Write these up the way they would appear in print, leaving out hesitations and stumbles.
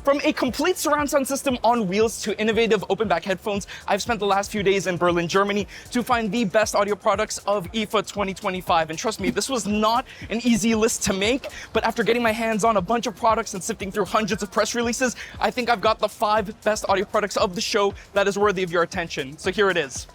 From a complete surround sound system on wheels to innovative open back headphones, I've spent the last few days in Berlin, Germany to find the best audio products of IFA 2025. And trust me, this was not an easy list to make, but after getting my hands on a bunch of products and sifting through hundreds of press releases, I think I've got the 5 best audio products of the show that is worthy of your attention. So here it is.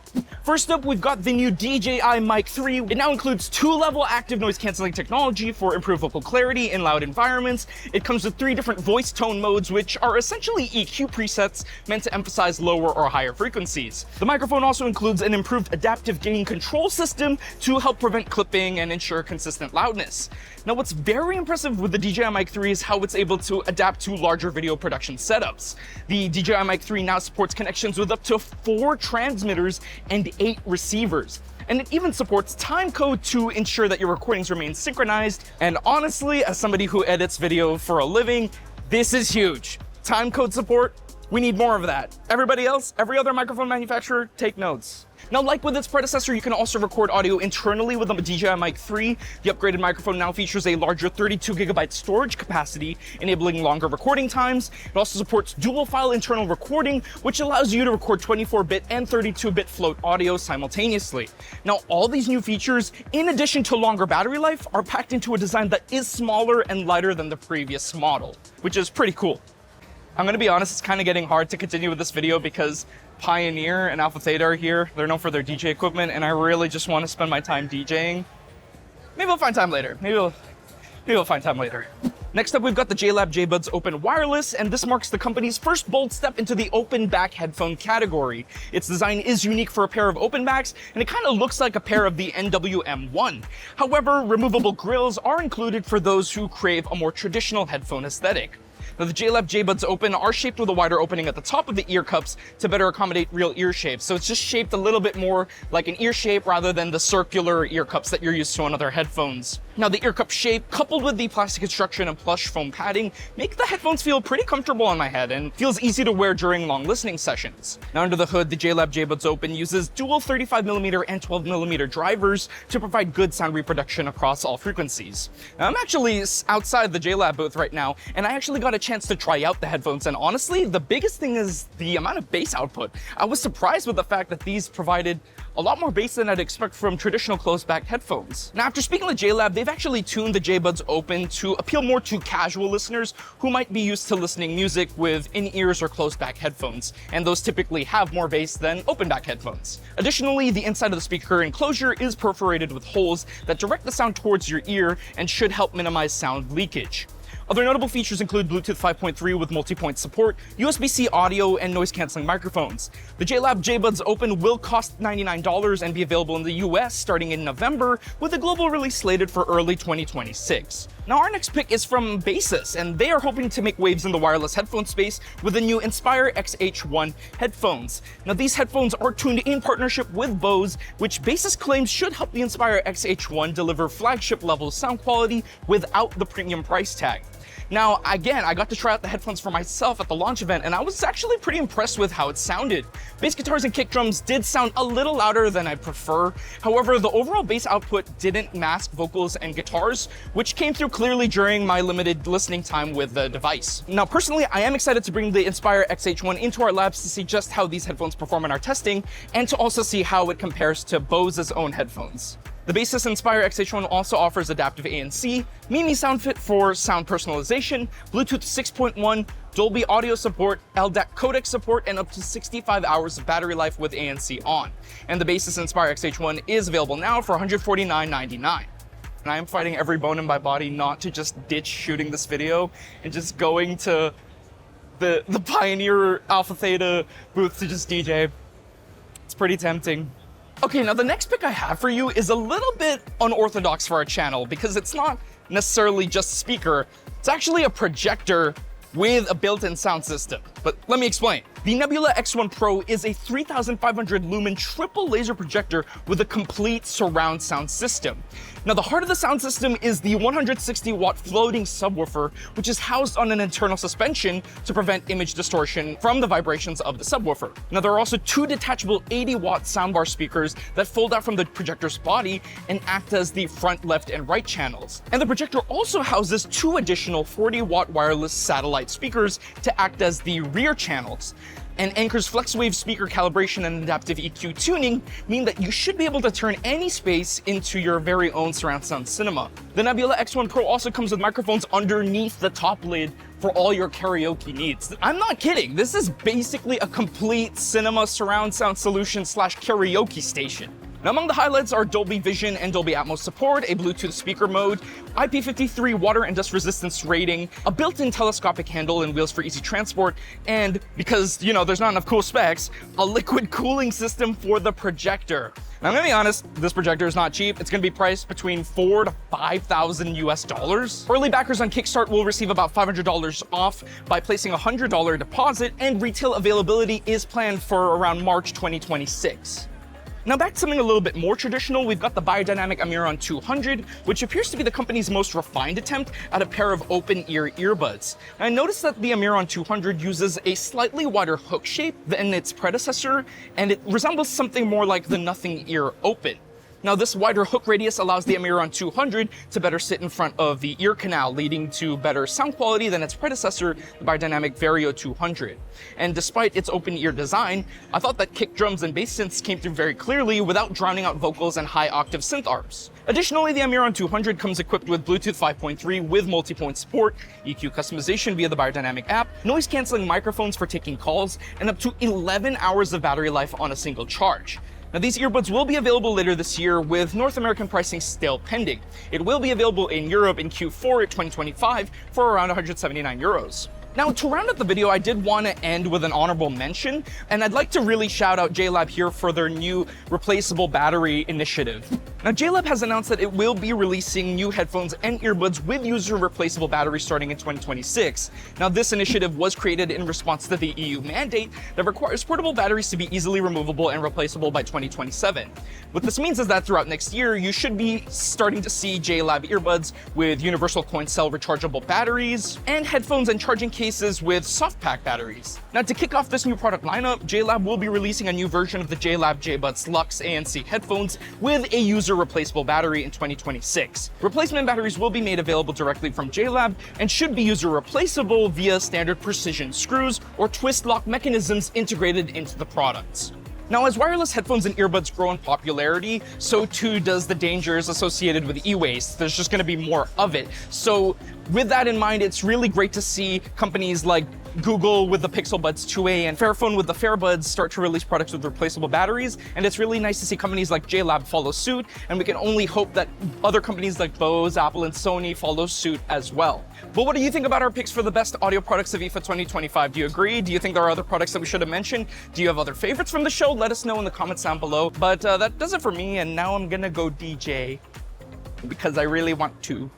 First up, we've got the new DJI Mic 3. It now includes 2-level active noise cancelling technology for improved vocal clarity in loud environments. It comes with 3 different voice tone modes, which are essentially EQ presets meant to emphasize lower or higher frequencies. The microphone also includes an improved adaptive gain control system to help prevent clipping and ensure consistent loudness. Now, what's very impressive with the DJI Mic 3 is how it's able to adapt to larger video production setups. The DJI Mic 3 now supports connections with up to 4 transmitters and 8 receivers. And it even supports timecode to ensure that your recordings remain synchronized. And honestly, as somebody who edits video for a living, this is huge. Timecode support, we need more of that. Everybody else, every other microphone manufacturer, take notes. Now, like with its predecessor, you can also record audio internally with the DJI Mic 3. The upgraded microphone now features a larger 32GB storage capacity, enabling longer recording times. It also supports dual file internal recording, which allows you to record 24-bit and 32-bit float audio simultaneously. Now, all these new features, in addition to longer battery life, are packed into a design that is smaller and lighter than the previous model, which is pretty cool. I'm gonna be honest, it's kind of getting hard to continue with this video because Pioneer and Alpha Theta are here. They're known for their DJ equipment, and I really just want to spend my time DJing. Maybe we'll find time later. Maybe we'll find time later. Next up, we've got the JLab JBuds Open Wireless, and this marks the company's first bold step into the open back headphone category. Its design is unique for a pair of open backs, and it kind of looks like a pair of the NWM1. However, removable grills are included for those who crave a more traditional headphone aesthetic. Now, the JLab JBuds Open are shaped with a wider opening at the top of the ear cups to better accommodate real ear shapes. So it's just shaped a little bit more like an ear shape rather than the circular ear cups that you're used to on other headphones. Now, the ear cup shape, coupled with the plastic construction and plush foam padding, make the headphones feel pretty comfortable on my head and feels easy to wear during long listening sessions. Now, under the hood, the JLab JBuds Open uses dual 35mm and 12mm drivers to provide good sound reproduction across all frequencies. Now, I'm actually outside the JLab booth right now, and I actually got a chance to try out the headphones, and honestly, the biggest thing is the amount of bass output. I was surprised with the fact that these provided a lot more bass than I'd expect from traditional closed-back headphones. Now, after speaking with JLab, they've actually tuned the JBuds Open to appeal more to casual listeners who might be used to listening music with in-ears or closed-back headphones, and those typically have more bass than open-back headphones. Additionally, the inside of the speaker enclosure is perforated with holes that direct the sound towards your ear and should help minimize sound leakage. Other notable features include Bluetooth 5.3 with multi-point support, USB-C audio, and noise-canceling microphones. The JLab JBuds Open will cost $99 and be available in the US starting in November, with a global release slated for early 2026. Now, our next pick is from Basis, and they are hoping to make waves in the wireless headphone space with the new Inspire XH1 headphones. Now, these headphones are tuned in partnership with Bose, which Basis claims should help the Inspire XH1 deliver flagship-level sound quality without the premium price tag. Now, again, I got to try out the headphones for myself at the launch event, and I was actually pretty impressed with how it sounded. Bass guitars and kick drums did sound a little louder than I prefer. However, the overall bass output didn't mask vocals and guitars, which came through clearly during my limited listening time with the device. Now, personally, I am excited to bring the Inspire XH1 into our labs to see just how these headphones perform in our testing, and to also see how it compares to Bose's own headphones. The Basis Inspire XH1 also offers adaptive ANC, Mimi SoundFit for sound personalization, Bluetooth 6.1, Dolby audio support, LDAC codec support, and up to 65 hours of battery life with ANC on. And the Basis Inspire XH1 is available now for $149.99. And I am fighting every bone in my body not to just ditch shooting this video and just going to the Pioneer Alpha Theta booth to just DJ. It's pretty tempting. Okay, now the next pick I have for you is a little bit unorthodox for our channel because it's not necessarily just a speaker, it's actually a projector with a built-in sound system. But let me explain. The Nebula X1 Pro is a 3,500 lumen triple laser projector with a complete surround sound system. Now, the heart of the sound system is the 160-watt floating subwoofer, which is housed on an internal suspension to prevent image distortion from the vibrations of the subwoofer. Now, there are also 2 detachable 80-watt soundbar speakers that fold out from the projector's body and act as the front, left, and right channels. And the projector also houses 2 additional 40-watt wireless satellite side speakers to act as the rear channels. And Anker's FlexWave speaker calibration and adaptive EQ tuning mean that you should be able to turn any space into your very own surround sound cinema. The Nebula X1 Pro also comes with microphones underneath the top lid for all your karaoke needs. I'm not kidding, this is basically a complete cinema surround sound solution slash karaoke station. Now, among the highlights are Dolby Vision and Dolby Atmos support, a Bluetooth speaker mode, IP53 water and dust resistance rating, a built-in telescopic handle and wheels for easy transport, and because, there's not enough cool specs, a liquid cooling system for the projector. Now, I'm gonna be honest, this projector is not cheap. It's gonna be priced between $4,000 to $5,000 US. Early backers on Kickstart will receive about $500 off by placing a $100 deposit, and retail availability is planned for around March 2026. Now back to something a little bit more traditional, we've got the Biodynamic Amiron 200, which appears to be the company's most refined attempt at a pair of open-ear earbuds. I noticed that the Amiron 200 uses a slightly wider hook shape than its predecessor, and it resembles something more like the Nothing Ear Open. Now, this wider hook radius allows the Amiron 200 to better sit in front of the ear canal, leading to better sound quality than its predecessor, the Biodynamic Vario 200. And despite its open ear design, I thought that kick drums and bass synths came through very clearly without drowning out vocals and high octave synth arbs. Additionally, the Amiron 200 comes equipped with Bluetooth 5.3 with multi-point support, EQ customization via the Biodynamic app, noise-canceling microphones for taking calls, and up to 11 hours of battery life on a single charge. Now, these earbuds will be available later this year with North American pricing still pending. It will be available in Europe in Q4 2025 for around 179 euros. Now, to round up the video, I did want to end with an honorable mention, and I'd like to really shout out JLab here for their new replaceable battery initiative. Now, JLab has announced that it will be releasing new headphones and earbuds with user replaceable batteries starting in 2026. Now, this initiative was created in response to the EU mandate that requires portable batteries to be easily removable and replaceable by 2027. What this means is that throughout next year, you should be starting to see JLab earbuds with universal coin cell rechargeable batteries and headphones and charging cases with soft pack batteries. Now, to kick off this new product lineup, JLab will be releasing a new version of the JLab JBuds Lux ANC headphones with a user replaceable battery in 2026. Replacement batteries will be made available directly from JLab and should be user replaceable via standard precision screws or twist lock mechanisms integrated into the products. Now, as wireless headphones and earbuds grow in popularity, so too does the dangers associated with e-waste. There's just going to be more of it. So with that in mind, it's really great to see companies like Google with the Pixel Buds 2a and Fairphone with the Fairbuds start to release products with replaceable batteries. And it's really nice to see companies like JLab follow suit. And we can only hope that other companies like Bose, Apple, and Sony follow suit as well. But what do you think about our picks for the best audio products of IFA 2025? Do you agree? Do you think there are other products that we should have mentioned? Do you have other favorites from the show? Let us know in the comments down below. But that does it for me. And now I'm gonna go DJ because I really want to.